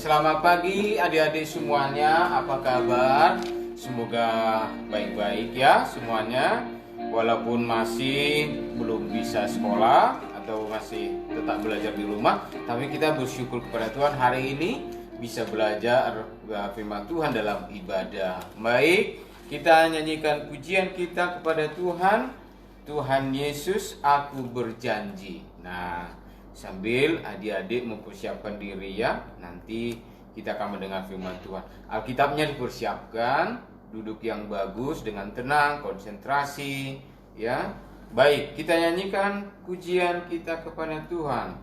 Selamat pagi adik-adik semuanya, apa kabar? Semoga baik-baik ya semuanya. Walaupun masih belum bisa sekolah atau masih tetap belajar di rumah, tapi kita bersyukur kepada Tuhan hari ini bisa belajar firman Tuhan dalam ibadah. Baik, kita nyanyikan pujian kita kepada Tuhan. Tuhan Yesus, aku berjanji. Nah, sambil adik-adik mempersiapkan diri ya, nanti kita akan mendengar firman Tuhan. Alkitabnya dipersiapkan, duduk yang bagus dengan tenang, konsentrasi ya. Baik, kita nyanyikan pujian kita kepada Tuhan.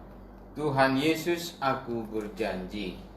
Tuhan Yesus, aku berjanji.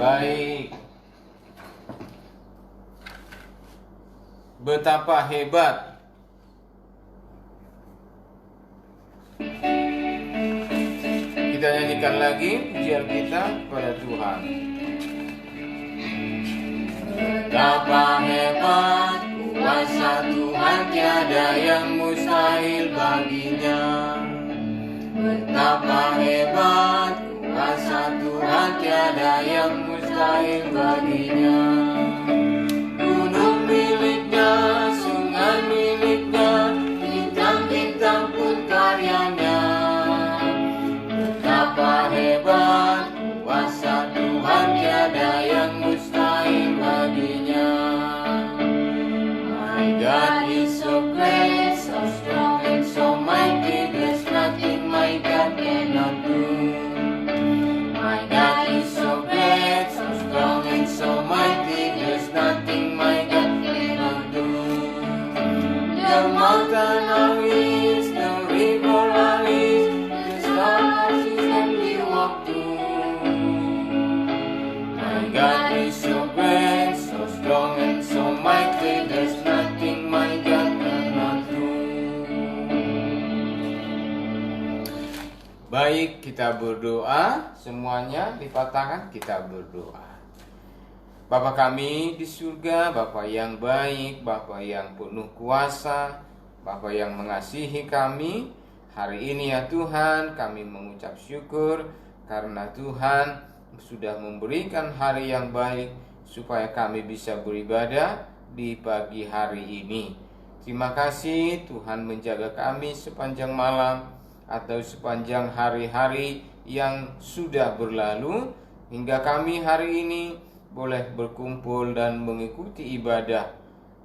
Baik, betapa hebat kita nyanyikan lagi pujian kita kepada Tuhan. Betapa hebat kuasa Tuhan, tiada yang mustahil baginya. Betapa hebat kuasa Tuhan, tiada yang mustahil baginya. Gunung miliknya, sungai miliknya, bintang-bintang pun karyanya. Betapa hebat kuasa Tuhan, tiada yang mustahil baginya. My God is so great, so strong and so mighty, there's nothing my God cannot do. My God is so great, so strong and so mighty, there's nothing my God cannot do. The mountain rallies, the river rallies, the stars and we walk through. My God is so great, so strong and so mighty, there's nothing my God cannot do. Baik, kita berdoa semuanya, lipat tangan, kita berdoa. Bapa kami di surga, Bapa yang baik, Bapa yang penuh kuasa, Bapa yang mengasihi kami, hari ini ya Tuhan, kami mengucap syukur karena Tuhan sudah memberikan hari yang baik supaya kami bisa beribadah di pagi hari ini. Terima kasih Tuhan menjaga kami sepanjang malam atau sepanjang hari-hari yang sudah berlalu hingga kami hari ini boleh berkumpul dan mengikuti ibadah.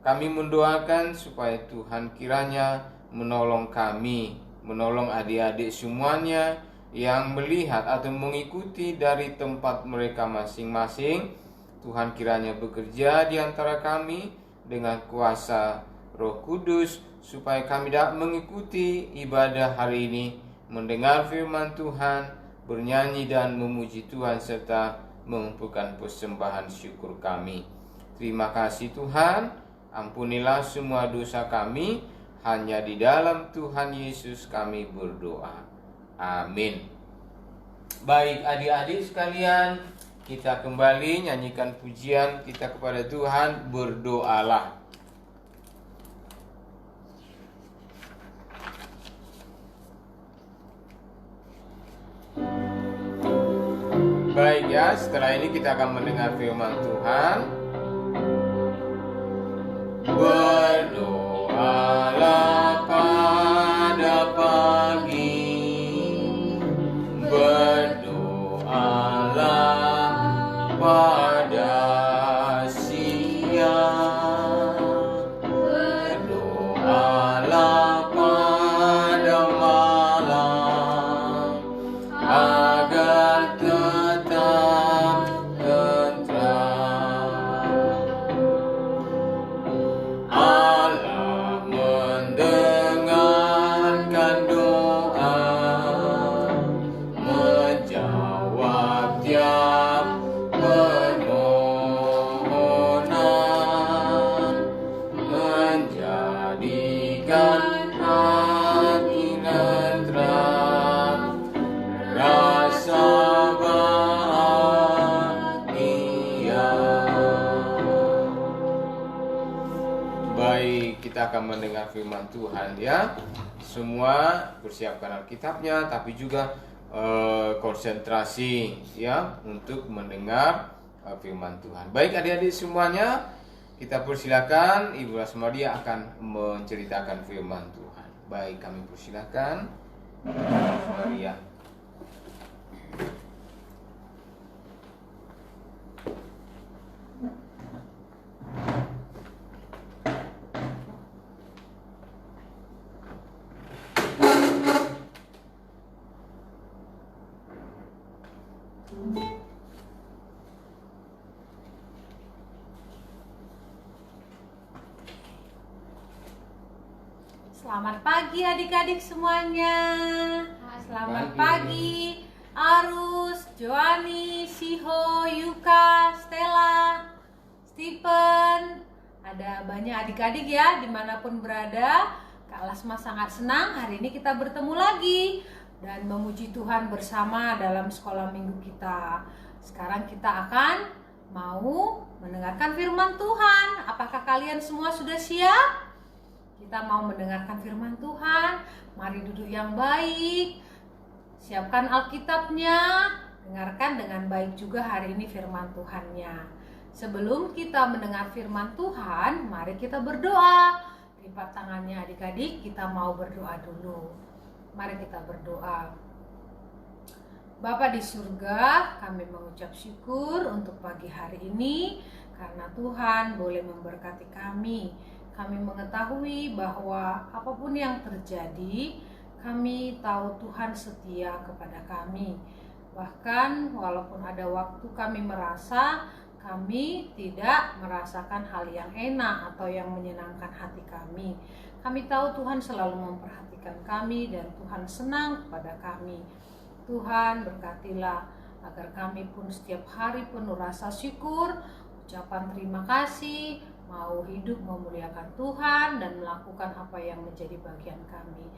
Kami mendoakan supaya Tuhan kiranya menolong kami, menolong adik-adik semuanya yang melihat atau mengikuti dari tempat mereka masing-masing. Tuhan kiranya bekerja di antara kami dengan kuasa Roh Kudus supaya kami dapat mengikuti ibadah hari ini, mendengar firman Tuhan, bernyanyi dan memuji Tuhan serta mengumpulkan persembahan syukur kami. Terima kasih Tuhan, ampunilah semua dosa kami, hanya di dalam Tuhan Yesus kami berdoa. Amin. Baik adik-adik sekalian, kita kembali nyanyikan pujian kita kepada Tuhan, berdoalah. Baik ya, setelah ini kita akan mendengar firman Tuhan. Berdoalah pada pagi, berdoalah pada siang, berdoalah pada malam, agar tetap tentram. Allah mendengarkan doa, menjawab tiap permohonan, menjadikan hati tentram, rasa bahagia. Baik, kita akan mendengar firman Tuhan ya. Semua persiapkan Alkitabnya, tapi juga konsentrasi ya untuk mendengar firman Tuhan. Baik adik-adik semuanya, kita persilakan Ibu Rasmadia akan menceritakan firman Tuhan. Baik, kami persilakan Ibu Rasmadia. Selamat pagi adik-adik semuanya. Selamat pagi Arus, Joani, Siho, Yuka, Stella, Stephen. Ada banyak adik-adik ya dimanapun berada. Kak Lasma sangat senang hari ini kita bertemu lagi dan memuji Tuhan bersama dalam sekolah minggu kita. Sekarang kita akan mau mendengarkan firman Tuhan. Apakah kalian semua sudah siap? Kita mau mendengarkan firman Tuhan. Mari duduk yang baik. Siapkan Alkitabnya. Dengarkan dengan baik juga hari ini firman Tuhannya. Sebelum kita mendengar firman Tuhan, mari kita berdoa. Lipat tangannya adik-adik, kita mau berdoa dulu. Mari kita berdoa. Bapa di surga, kami mengucap syukur untuk pagi hari ini karena Tuhan boleh memberkati kami. Kami mengetahui bahwa apapun yang terjadi, kami tahu Tuhan setia kepada kami. Bahkan walaupun ada waktu kami merasa kami tidak merasakan hal yang enak atau yang menyenangkan hati kami. Kami tahu Tuhan selalu memperhatikan kami dan Tuhan senang kepada kami. Tuhan berkatilah agar kami pun setiap hari penuh rasa syukur, ucapan terima kasih, mau hidup memuliakan Tuhan dan melakukan apa yang menjadi bagian kami.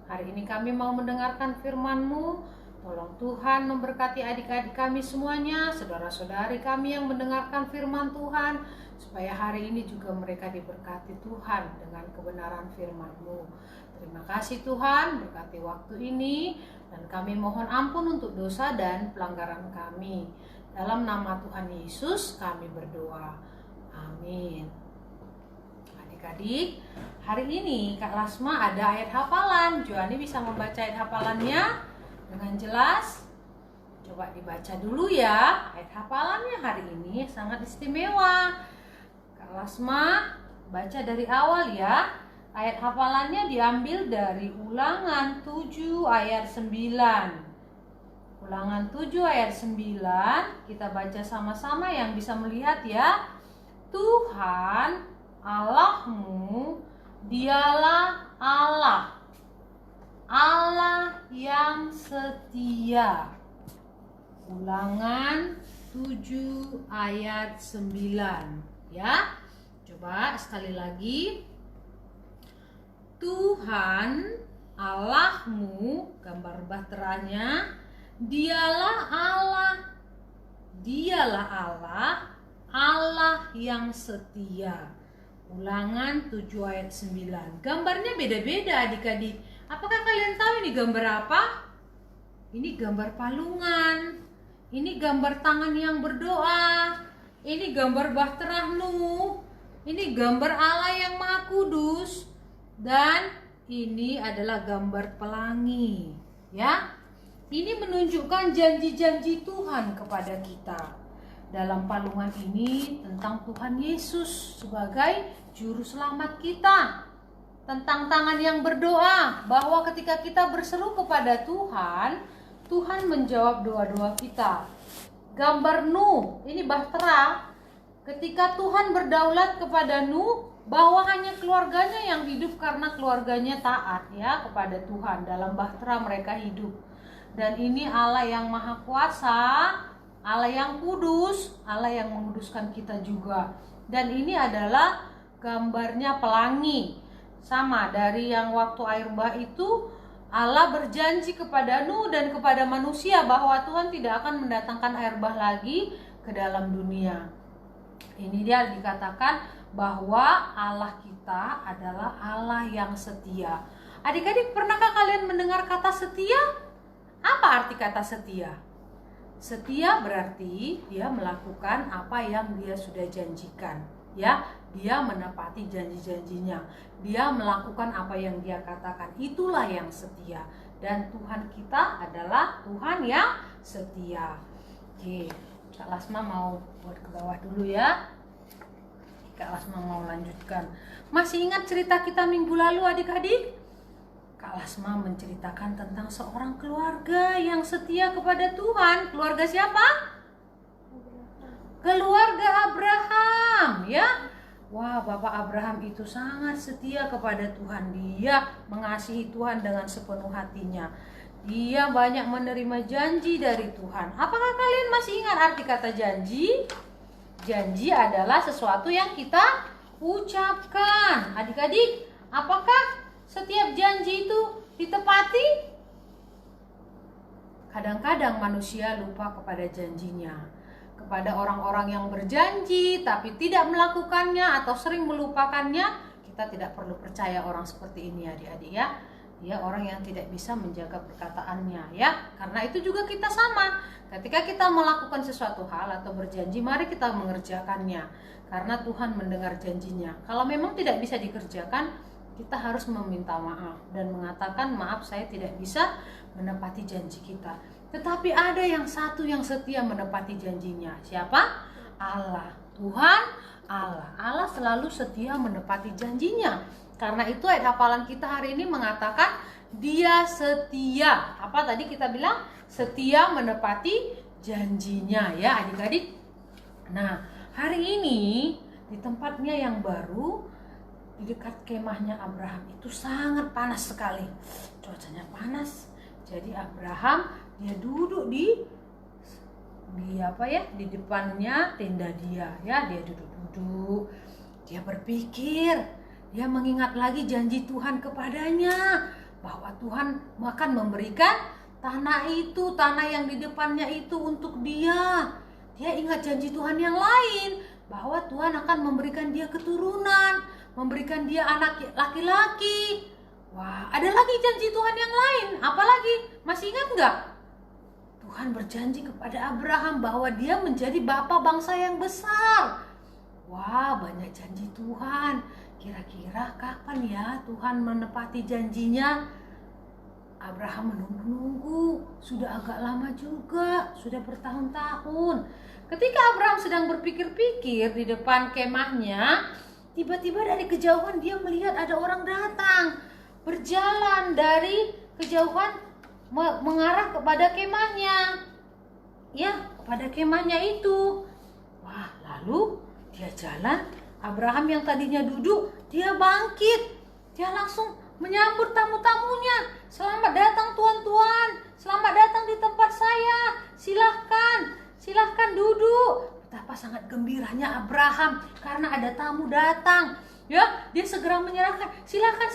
Hari ini kami mau mendengarkan firman-Mu. Tolong Tuhan memberkati adik-adik kami semuanya, saudara-saudari kami yang mendengarkan firman Tuhan, supaya hari ini juga mereka diberkati Tuhan dengan kebenaran firman-Mu. Terima kasih Tuhan, berkati waktu ini, dan kami mohon ampun untuk dosa dan pelanggaran kami. Dalam nama Tuhan Yesus kami berdoa. Amin. Adik-adik, hari ini Kak Lasma ada ayat hafalan. Joani bisa membaca ayat hafalannya dengan jelas? Coba dibaca dulu ya. Ayat hafalannya hari ini sangat istimewa. Kak Lasma baca dari awal ya. Ayat hafalannya diambil dari Ulangan 7 ayat 9. Ulangan 7 ayat 9, kita baca sama-sama yang bisa melihat ya. Tuhan Allahmu, dialah Allah, Allah yang setia. Ulangan 7 ayat 9 ya. Coba sekali lagi. Tuhan Allahmu, gambar bahteranya, dialah Allah, dialah Allah, Allah yang setia. Ulangan 7 ayat 9. Gambarnya beda-beda adik-adik. Apakah kalian tahu ini gambar apa? Ini gambar palungan. Ini gambar tangan yang berdoa. Ini gambar Bahtera Nuh. Ini gambar Allah yang Maha Kudus. Dan ini adalah gambar pelangi. Ya. Ini menunjukkan janji-janji Tuhan kepada kita. Dalam palungan ini tentang Tuhan Yesus sebagai juru selamat kita. Tentang tangan yang berdoa, bahwa ketika kita berseru kepada Tuhan, Tuhan menjawab doa-doa kita. Gambar Nuh, ini Bahtera, ketika Tuhan berdaulat kepada Nuh, bahwa hanya keluarganya yang hidup karena keluarganya taat ya kepada Tuhan. Dalam Bahtera mereka hidup. Dan ini Allah yang Maha Kuasa, Allah yang kudus, Allah yang menguduskan kita juga. Dan ini adalah gambarnya pelangi. Sama dari yang waktu air bah itu, Allah berjanji kepada Nuh dan kepada manusia bahwa Tuhan tidak akan mendatangkan air bah lagi ke dalam dunia. Ini dia dikatakan bahwa Allah kita adalah Allah yang setia. Adik-adik, pernahkah kalian mendengar kata setia? Apa arti kata setia? Setia berarti dia melakukan apa yang dia sudah janjikan, ya. Dia menepati janji-janjinya. Dia melakukan apa yang dia katakan. Itulah yang setia. Dan Tuhan kita adalah Tuhan yang setia. Oke, Kak Lasma mau buat ke bawah dulu ya. Kak Lasma mau lanjutkan. Masih ingat cerita kita minggu lalu adik-adik? Kak Lasma menceritakan tentang seorang keluarga yang setia kepada Tuhan. Keluarga siapa? Keluarga Abraham, ya. Wah, Bapak Abraham itu sangat setia kepada Tuhan. Dia mengasihi Tuhan dengan sepenuh hatinya. Dia banyak menerima janji dari Tuhan. Apakah kalian masih ingat arti kata janji? Janji adalah sesuatu yang kita ucapkan. Adik-adik, apakah setiap janji itu ditepati? Kadang-kadang manusia lupa kepada janjinya. Kepada orang-orang yang berjanji tapi tidak melakukannya atau sering melupakannya, kita tidak perlu percaya orang seperti ini adik-adik ya. Dia orang yang tidak bisa menjaga perkataannya ya. Karena itu juga kita sama. Ketika kita melakukan sesuatu hal atau berjanji, mari kita mengerjakannya. Karena Tuhan mendengar janjinya. Kalau memang tidak bisa dikerjakan, kita harus meminta maaf dan mengatakan, maaf saya tidak bisa menepati janji kita. Tetapi ada yang satu yang setia menepati janjinya. Siapa? Allah. Tuhan Allah. Allah selalu setia menepati janjinya. Karena itu ayat hafalan kita hari ini mengatakan dia setia. Apa tadi kita bilang? Setia menepati janjinya ya adik-adik. Nah, hari ini di tempatnya yang baru, di dekat kemahnya Abraham itu sangat panas sekali. Cuacanya panas. Jadi Abraham dia duduk di depannya tenda dia ya. Dia duduk-duduk. Dia berpikir, dia mengingat lagi janji Tuhan kepadanya bahwa Tuhan akan memberikan tanah itu, tanah yang di depannya itu untuk dia. Dia ingat janji Tuhan yang lain bahwa Tuhan akan memberikan dia keturunan, memberikan dia anak laki-laki. Wah, ada lagi janji Tuhan yang lain. Apalagi? Masih ingat enggak? Tuhan berjanji kepada Abraham bahwa dia menjadi bapa bangsa yang besar. Wah, banyak janji Tuhan. Kira-kira kapan ya Tuhan menepati janjinya? Abraham menunggu-nunggu. Sudah agak lama juga. Sudah bertahun-tahun. Ketika Abraham sedang berpikir-pikir di depan kemahnya, tiba-tiba dari kejauhan dia melihat ada orang datang. Berjalan dari kejauhan mengarah kepada kemahnya. Ya, kepada kemahnya itu. Wah, lalu dia jalan. Abraham yang tadinya duduk, dia bangkit. Dia langsung menyambut tamu-tamunya. Selamat datang tuan-tuan. Selamat datang di tempat saya. Silahkan duduk. Betapa sangat gembiranya Abraham karena ada tamu datang. Ya, dia segera menyerahkan. Silakan.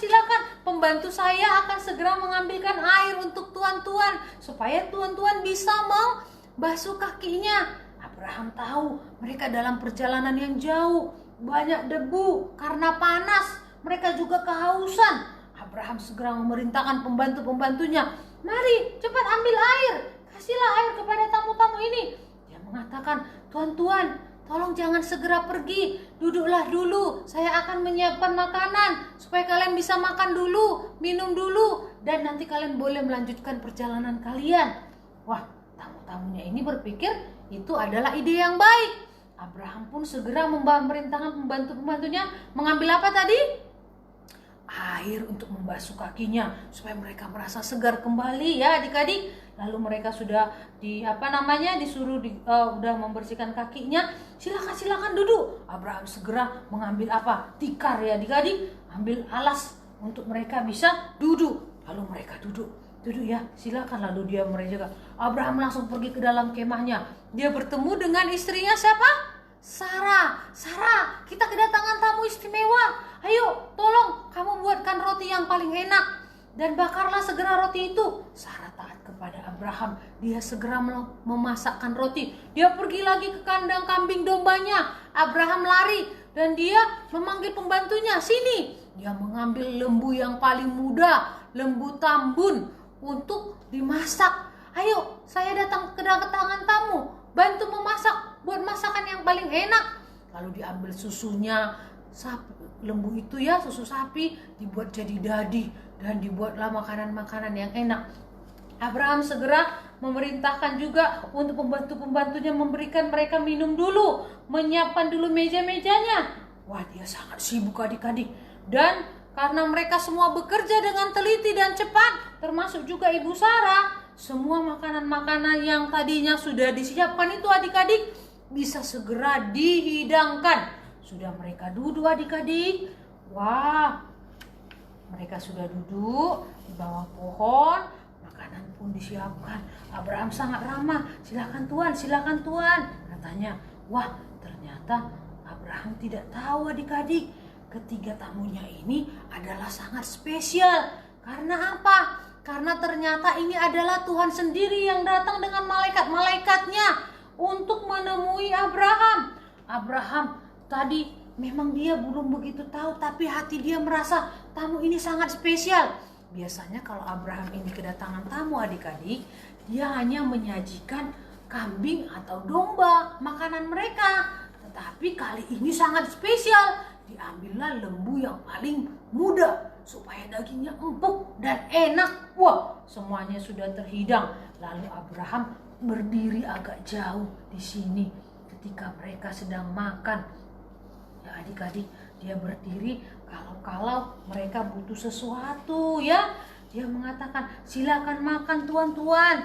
Pembantu saya akan segera mengambilkan air untuk tuan-tuan supaya tuan-tuan bisa membasuh kakinya. Abraham tahu mereka dalam perjalanan yang jauh, banyak debu karena panas. Mereka juga kehausan. Abraham segera memerintahkan pembantu-pembantunya, "Mari, cepat ambil air. kasihlah air kepada tamu-tamu ini. Dia mengatakan, Tuan, tolong jangan segera pergi, duduklah dulu, saya akan menyiapkan makanan supaya kalian bisa makan dulu, minum dulu, dan nanti kalian boleh melanjutkan perjalanan kalian. Wah, tamu-tamunya ini berpikir itu adalah ide yang baik. Abraham pun segera memerintahkan pembantu-pembantunya mengambil apa tadi? Air untuk membasuh kakinya supaya mereka merasa segar kembali ya adik-adik. Lalu mereka sudah disuruh udah membersihkan kakinya. Silakan duduk. Abraham segera mengambil apa? Tikar ya adik-adik, ambil alas untuk mereka bisa duduk. Lalu mereka duduk ya, silakan. Lalu mereka Abraham langsung pergi ke dalam kemahnya. Dia bertemu dengan istrinya siapa? Sarah, kita kedatangan tamu istimewa. Ayo, tolong kamu buatkan roti yang paling enak dan bakarlah segera roti itu. Sarah taat kepada Abraham. Dia segera memasakkan roti. Dia pergi lagi ke kandang kambing dombanya. Abraham lari dan dia memanggil pembantunya, sini. Dia mengambil lembu yang paling muda, lembu tambun untuk dimasak. Ayo, saya datang kedatangan tamu, bantu memasak, buat masakan yang paling enak. Lalu diambil susunya lembu itu ya, susu sapi, dibuat jadi dadi dan dibuatlah makanan-makanan yang enak. Abraham segera memerintahkan juga untuk pembantu-pembantunya memberikan mereka minum dulu, menyiapkan dulu meja-mejanya. Wah, dia sangat sibuk adik-adik. Dan karena mereka semua bekerja dengan teliti dan cepat, termasuk juga Ibu Sarah, semua makanan-makanan yang tadinya sudah disiapkan itu adik-adik bisa segera dihidangkan. Sudah mereka duduk adik-adik. Wah, mereka sudah duduk di bawah pohon. Makanan pun disiapkan. Abraham sangat ramah. Silakan Tuan, katanya. Wah, ternyata Abraham tidak tahu adik-adik, ketiga tamunya ini adalah sangat spesial. Karena apa? Karena ternyata ini adalah Tuhan sendiri yang datang dengan malaikat-malaikatnya untuk menemui Abraham. Abraham tadi memang dia belum begitu tahu, tapi hati dia merasa tamu ini sangat spesial. Biasanya kalau Abraham ini kedatangan tamu adik-adik, dia hanya menyajikan kambing atau domba, makanan mereka. Tetapi kali ini sangat spesial. Diambillah lembu yang paling muda supaya dagingnya empuk dan enak. Wah, semuanya sudah terhidang. Lalu Abraham berdiri agak jauh di sini ketika mereka sedang makan. Ya adik-adik, dia berdiri kalau mereka butuh sesuatu ya. Dia mengatakan, silakan makan tuan-tuan,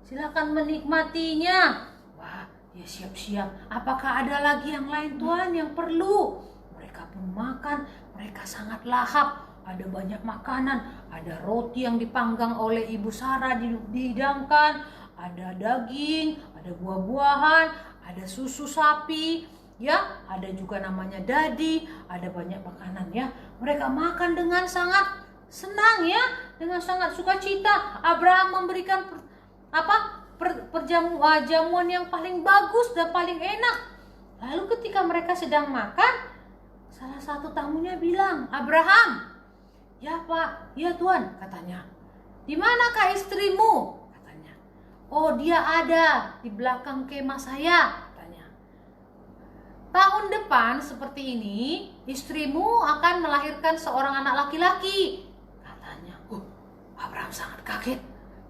silakan menikmatinya. Wah, dia siap-siap. Apakah ada lagi yang lain tuan yang perlu? Mereka pun makan, mereka sangat lahap. Ada banyak makanan, ada roti yang dipanggang oleh Ibu Sarah dihidangkan, ada daging, ada buah-buahan, ada susu sapi, ya, ada juga namanya dadi, ada banyak makanan ya. Mereka makan dengan sangat senang ya, dengan sangat sukacita. Abraham memberikan jamuan yang paling bagus dan paling enak. Lalu ketika mereka sedang makan, salah satu tamunya bilang, Abraham, ya Pak, ya Tuan, katanya. Di manakah istrimu? Katanya. Oh, dia ada di belakang kemah saya, katanya. Tahun depan seperti ini, istrimu akan melahirkan seorang anak laki-laki, katanya. Abraham sangat kaget.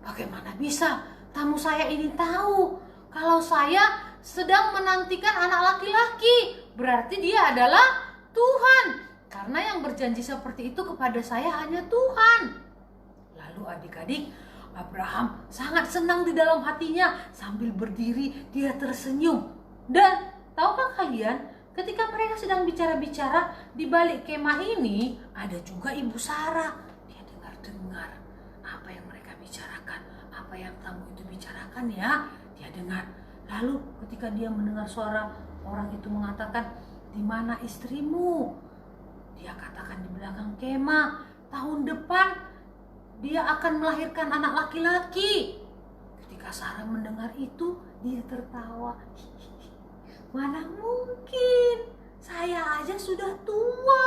Bagaimana bisa tamu saya ini tahu kalau saya sedang menantikan anak laki-laki? Berarti dia adalah Tuhan. Karena yang berjanji seperti itu kepada saya hanya Tuhan. Lalu adik-adik, Abraham sangat senang di dalam hatinya. Sambil berdiri, dia tersenyum. Dan tahukah kalian, ketika mereka sedang bicara-bicara, di balik kemah ini ada juga Ibu Sarah. Dia dengar-dengar apa yang mereka bicarakan, apa yang tamu itu bicarakan ya. Dia dengar. Lalu ketika dia mendengar suara orang itu mengatakan, di mana istrimu? Dia katakan di belakang kemah. Tahun depan dia akan melahirkan anak laki-laki. Ketika Sarah mendengar itu, dia tertawa. Mana mungkin? Saya aja sudah tua,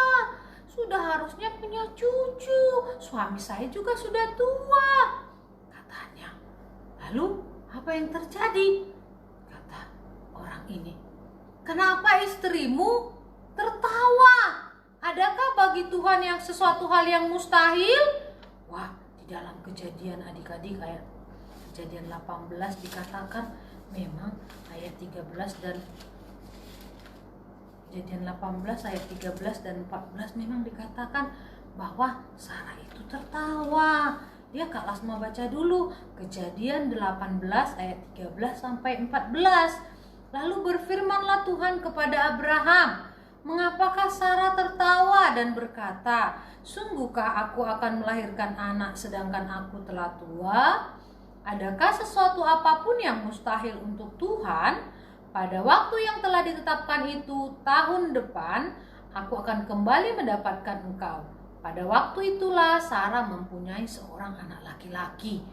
sudah harusnya punya cucu. Suami saya juga sudah tua, katanya. Lalu apa yang terjadi? Kata orang ini, kenapa istrimu tertawa? Adakah bagi Tuhan yang sesuatu hal yang mustahil? Wah, di dalam Kejadian adik-adik ayat Kejadian 18 dikatakan memang ayat 13 dan Kejadian 18 ayat 13 dan 14 memang dikatakan bahwa Sarah itu tertawa. Ya, Kak Lasma baca dulu Kejadian 18 ayat 13 sampai 14. Lalu berfirmanlah Tuhan kepada Abraham, mengapakah Sarah tertawa dan berkata, sungguhkah aku akan melahirkan anak sedangkan aku telah tua? Adakah sesuatu apapun yang mustahil untuk Tuhan? Pada waktu yang telah ditetapkan itu, tahun depan, aku akan kembali mendapatkan engkau. Pada waktu itulah Sarah mempunyai seorang anak laki-laki.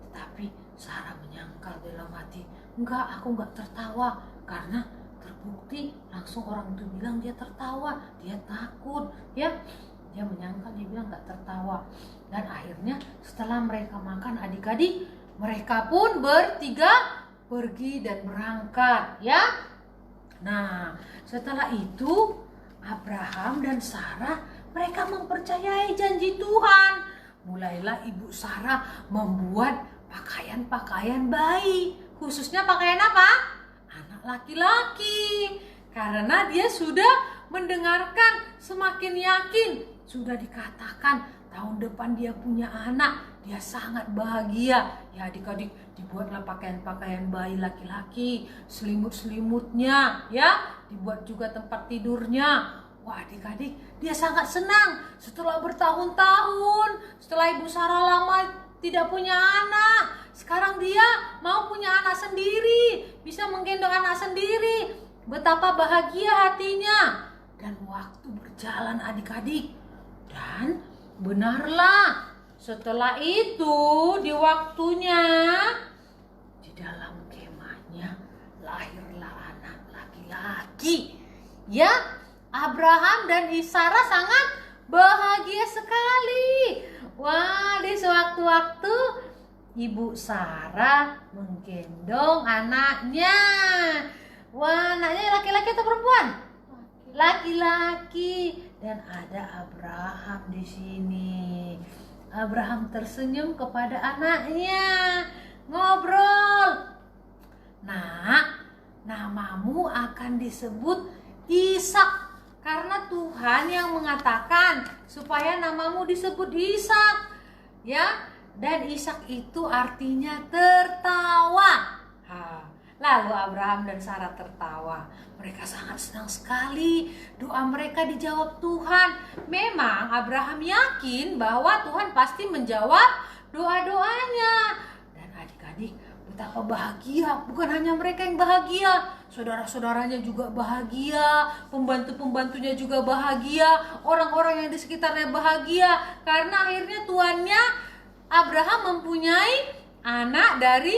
Tetapi Sarah menyangkal dalam hati, enggak, aku enggak tertawa. Karena terbukti langsung orang itu bilang dia tertawa. Dia takut, ya. Dia menyangkal, dia bilang enggak tertawa. Dan akhirnya setelah mereka makan adik-adik, mereka pun bertiga pergi dan berangkat, ya. Nah, setelah itu Abraham dan Sarah mereka mempercayai janji Tuhan. Mulailah ibu Sarah membuat pakaian-pakaian bayi. Khususnya pakaian apa? Anak laki-laki. Karena dia sudah mendengarkan, semakin yakin. Sudah dikatakan tahun depan dia punya anak. Dia sangat bahagia. Ya adik-adik, dibuatlah pakaian-pakaian bayi laki-laki. Selimut-selimutnya, ya. Dibuat juga tempat tidurnya. Wah adik-adik, dia sangat senang setelah bertahun-tahun, setelah ibu Sarah lama tidak punya anak. Sekarang dia mau punya anak sendiri, bisa menggendong anak sendiri. Betapa bahagia hatinya. Dan waktu berjalan adik-adik. Dan benarlah setelah itu di waktunya di dalam kemahnya lahirlah anak laki-laki. Ya, Abraham dan Sarah sangat bahagia sekali. Wah, di sewaktu-waktu ibu Sarah menggendong anaknya. Wah, anaknya laki-laki atau perempuan? Laki-laki. Dan ada Abraham di sini. Abraham tersenyum kepada anaknya, ngobrol. Nak, namamu akan disebut Ishak. Karena Tuhan yang mengatakan supaya namamu disebut Ishak, ya. Dan Ishak itu artinya tertawa. Lalu Abraham dan Sarah tertawa. Mereka sangat senang sekali. Doa mereka dijawab Tuhan. Memang Abraham yakin bahwa Tuhan pasti menjawab doa-doanya. Dan adik-adik, betapa bahagia. Bukan hanya mereka yang bahagia, saudara-saudaranya juga bahagia, pembantu-pembantunya juga bahagia, orang-orang yang di sekitarnya bahagia. Karena akhirnya tuannya Abraham mempunyai anak dari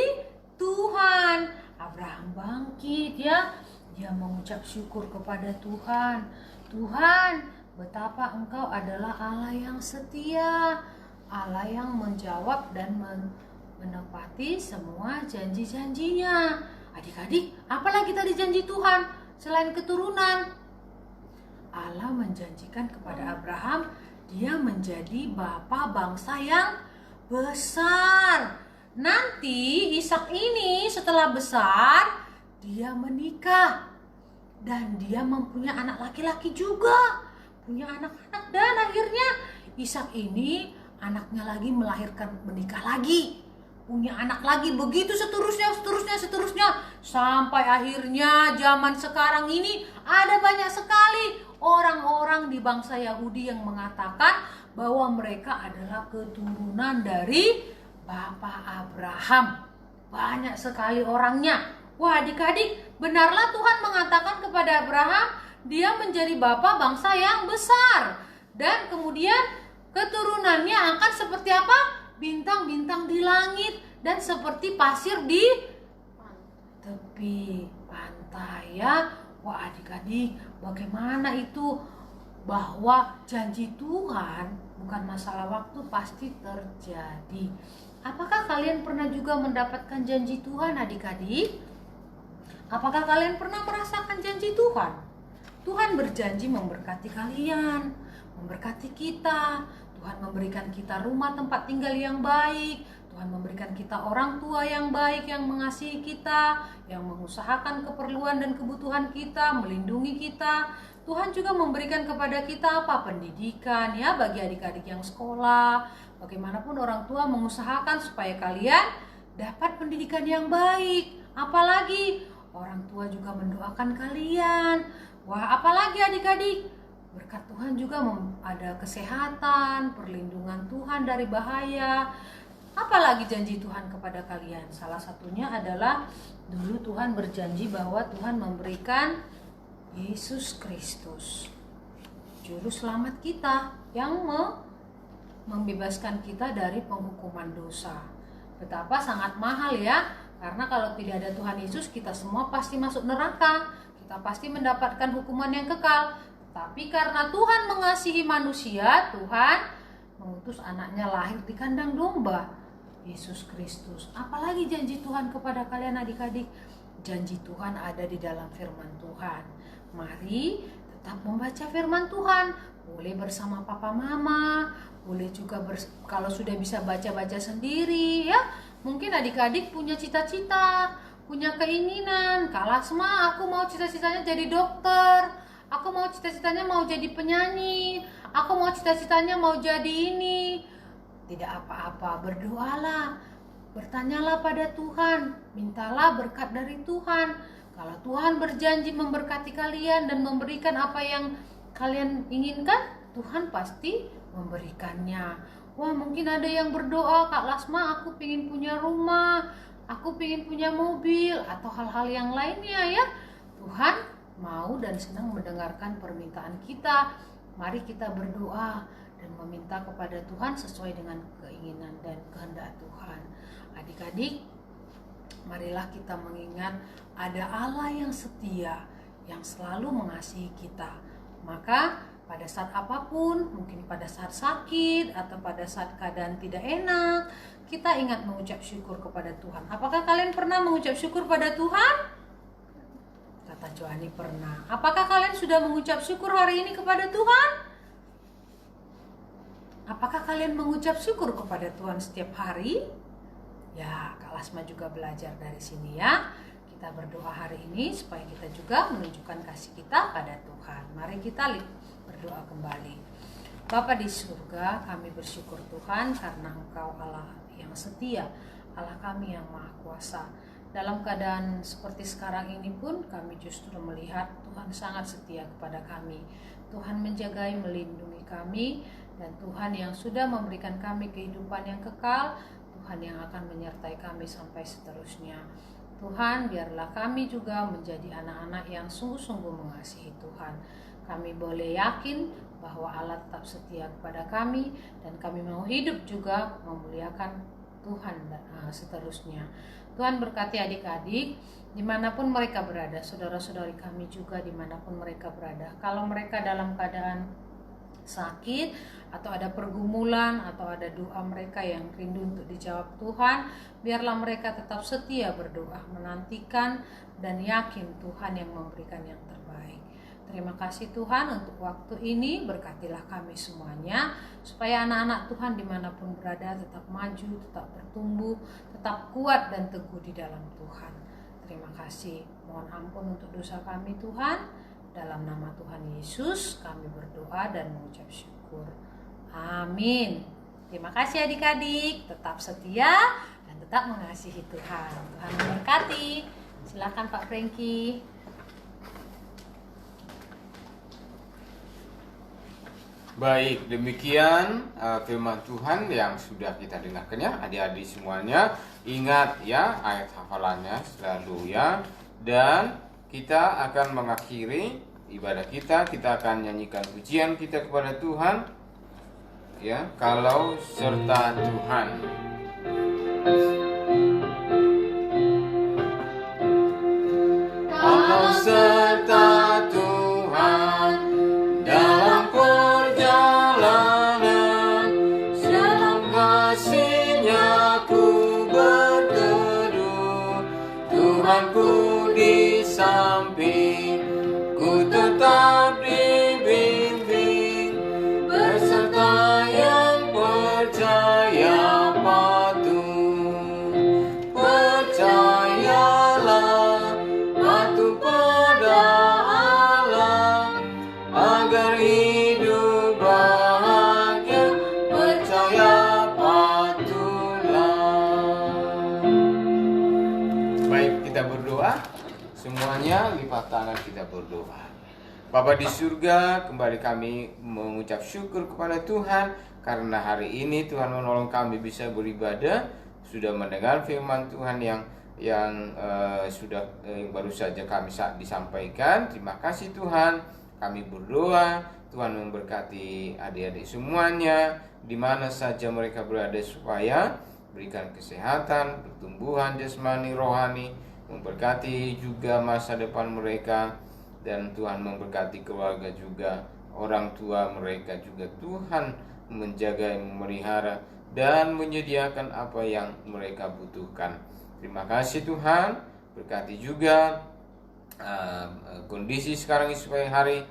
Tuhan. Abraham bangkit, ya. Dia mengucap syukur kepada Tuhan. Tuhan, betapa Engkau adalah Allah yang setia, Allah yang menjawab dan menepati semua janji-janjinya. Adik-adik, apalagi tadi janji Tuhan selain keturunan? Allah menjanjikan kepada Abraham, dia menjadi bapa bangsa yang besar. Nanti Ishak ini setelah besar, dia menikah. Dan dia mempunyai anak laki-laki juga. Punya anak-anak. Dan akhirnya Ishak ini anaknya lagi melahirkan, menikah lagi. Punya anak lagi. Begitu seterusnya. Sampai akhirnya zaman sekarang ini ada banyak sekali orang-orang di bangsa Yahudi yang mengatakan bahwa mereka adalah keturunan dari Bapak Abraham. Banyak sekali orangnya. Wah adik-adik, benarlah Tuhan mengatakan kepada Abraham, dia menjadi bapa bangsa yang besar. Dan kemudian keturunannya akan seperti apa? Bintang-bintang di langit dan seperti pasir di tepi pantai, ya. Wah adik-adik, bagaimana itu bahwa janji Tuhan bukan masalah waktu, pasti terjadi. Apakah kalian pernah juga mendapatkan janji Tuhan adik-adik? Apakah kalian pernah merasakan janji Tuhan? Tuhan berjanji memberkati kalian, memberkati kita. Tuhan memberikan kita rumah tempat tinggal yang baik. Tuhan memberikan kita orang tua yang baik, yang mengasihi kita, yang mengusahakan keperluan dan kebutuhan kita, melindungi kita. Tuhan juga memberikan kepada kita apa? Pendidikan ya, bagi adik-adik yang sekolah. Bagaimanapun orang tua mengusahakan supaya kalian dapat pendidikan yang baik. Apalagi orang tua juga mendoakan kalian. Wah, apalagi adik-adik? Berkat Tuhan juga ada kesehatan, perlindungan Tuhan dari bahaya. Apalagi janji Tuhan kepada kalian? Salah satunya adalah dulu Tuhan berjanji bahwa Tuhan memberikan Yesus Kristus, juru selamat kita yang membebaskan kita dari penghukuman dosa. Betapa sangat mahal ya, karena kalau tidak ada Tuhan Yesus, kita semua pasti masuk neraka. Kita pasti mendapatkan hukuman yang kekal. Tapi karena Tuhan mengasihi manusia, Tuhan mengutus anaknya lahir di kandang domba, Yesus Kristus. Apalagi janji Tuhan kepada kalian adik-adik? Janji Tuhan ada di dalam firman Tuhan. Mari tetap membaca firman Tuhan. Boleh bersama papa mama, boleh juga kalau sudah bisa baca-baca sendiri ya. Mungkin adik-adik punya cita-cita, punya keinginan. Kak Lasma, aku mau cita-citanya jadi dokter. Aku mau cita-citanya mau jadi penyanyi. Aku mau cita-citanya mau jadi ini. Tidak apa-apa, berdoalah. Bertanyalah pada Tuhan. Mintalah berkat dari Tuhan. Kalau Tuhan berjanji memberkati kalian dan memberikan apa yang kalian inginkan, Tuhan pasti memberikannya. Wah, mungkin ada yang berdoa, Kak Lasma, aku pengen punya rumah, aku pengen punya mobil, atau hal-hal yang lainnya ya. Tuhan mau dan senang mendengarkan permintaan kita. Mari kita berdoa dan meminta kepada Tuhan sesuai dengan keinginan dan kehendak Tuhan. Adik-adik, marilah kita mengingat ada Allah yang setia, yang selalu mengasihi kita. Maka pada saat apapun, mungkin pada saat sakit atau pada saat keadaan tidak enak, kita ingat mengucap syukur kepada Tuhan. Apakah kalian pernah mengucap syukur pada Tuhan? Kata Joani pernah. Apakah kalian sudah mengucap syukur hari ini kepada Tuhan? Apakah kalian mengucap syukur kepada Tuhan setiap hari? Ya, Kak Lasma juga belajar dari sini ya. Kita berdoa hari ini supaya kita juga menunjukkan kasih kita pada Tuhan. Mari kita berdoa kembali. Bapa di surga, kami bersyukur Tuhan karena Engkau Allah yang setia, Allah kami yang maha kuasa. Dalam keadaan seperti sekarang ini pun kami justru melihat Tuhan sangat setia kepada kami. Tuhan menjagai, melindungi kami, dan Tuhan yang sudah memberikan kami kehidupan yang kekal, Tuhan yang akan menyertai kami sampai seterusnya. Tuhan, biarlah kami juga menjadi anak-anak yang sungguh-sungguh mengasihi Tuhan. Kami boleh yakin bahwa Allah tetap setia kepada kami, dan kami mau hidup juga memuliakan Tuhan seterusnya. Tuhan berkati adik-adik dimanapun mereka berada, saudara-saudari kami juga dimanapun mereka berada. Kalau mereka dalam keadaan sakit atau ada pergumulan atau ada doa mereka yang rindu untuk dijawab Tuhan, biarlah mereka tetap setia berdoa, menantikan dan yakin Tuhan yang memberikan yang terbaik. Terima kasih Tuhan untuk waktu ini, berkatilah kami semuanya supaya anak-anak Tuhan dimanapun berada tetap maju, tetap bertumbuh, tetap kuat dan teguh di dalam Tuhan. Terima kasih, mohon ampun untuk dosa kami Tuhan. Dalam nama Tuhan Yesus kami berdoa dan mengucap syukur. Amin. Terima kasih adik-adik, tetap setia dan tetap mengasihi Tuhan. Tuhan memberkati. Silakan Pak Franky. Baik, demikian firman Tuhan yang sudah kita dengarkan ya, adik-adik semuanya. Ingat ya ayat hafalannya selalu ya. Dan kita akan mengakhiri ibadah kita. Kita akan nyanyikan pujian kita kepada Tuhan. Ya, kalau serta Tuhan. Kalau serta Tuhan dalam perjalanan kasih-Nya ku berteduh, Tuhanku di samping, ku tetap dibimbing, beserta yang percaya patuh. Percayalah, patuh pada Allah, agar hidup bahagia, percaya patuhlah. Baik, kita berdoa. Semuanya lipat tangan, kita berdoa. Bapa di surga, kembali kami mengucap syukur kepada Tuhan karena hari ini Tuhan menolong kami bisa beribadah, sudah mendengar firman Tuhan yang baru saja kami disampaikan. Terima kasih Tuhan. Kami berdoa Tuhan memberkati adik-adik semuanya di mana saja mereka berada, supaya berikan kesehatan, pertumbuhan jasmani rohani, memberkati juga masa depan mereka, dan Tuhan memberkati keluarga juga, orang tua mereka juga. Tuhan menjaga, memelihara, dan menyediakan apa yang mereka butuhkan. Terima kasih Tuhan. Berkati juga kondisi sekarang ini supaya hari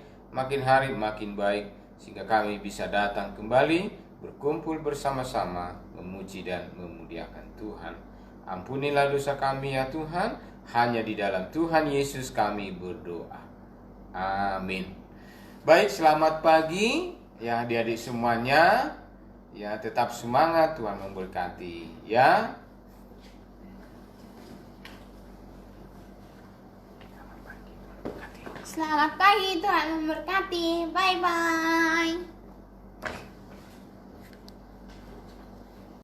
makin baik, sehingga kami bisa datang kembali berkumpul bersama-sama memuji dan memuliakan Tuhan. Ampunilah dosa kami ya Tuhan, hanya di dalam Tuhan Yesus kami berdoa. Amin. Baik, selamat pagi ya adik-adik semuanya. Ya, tetap semangat, Tuhan memberkati ya. Selamat pagi, Tuhan memberkati. Bye-bye.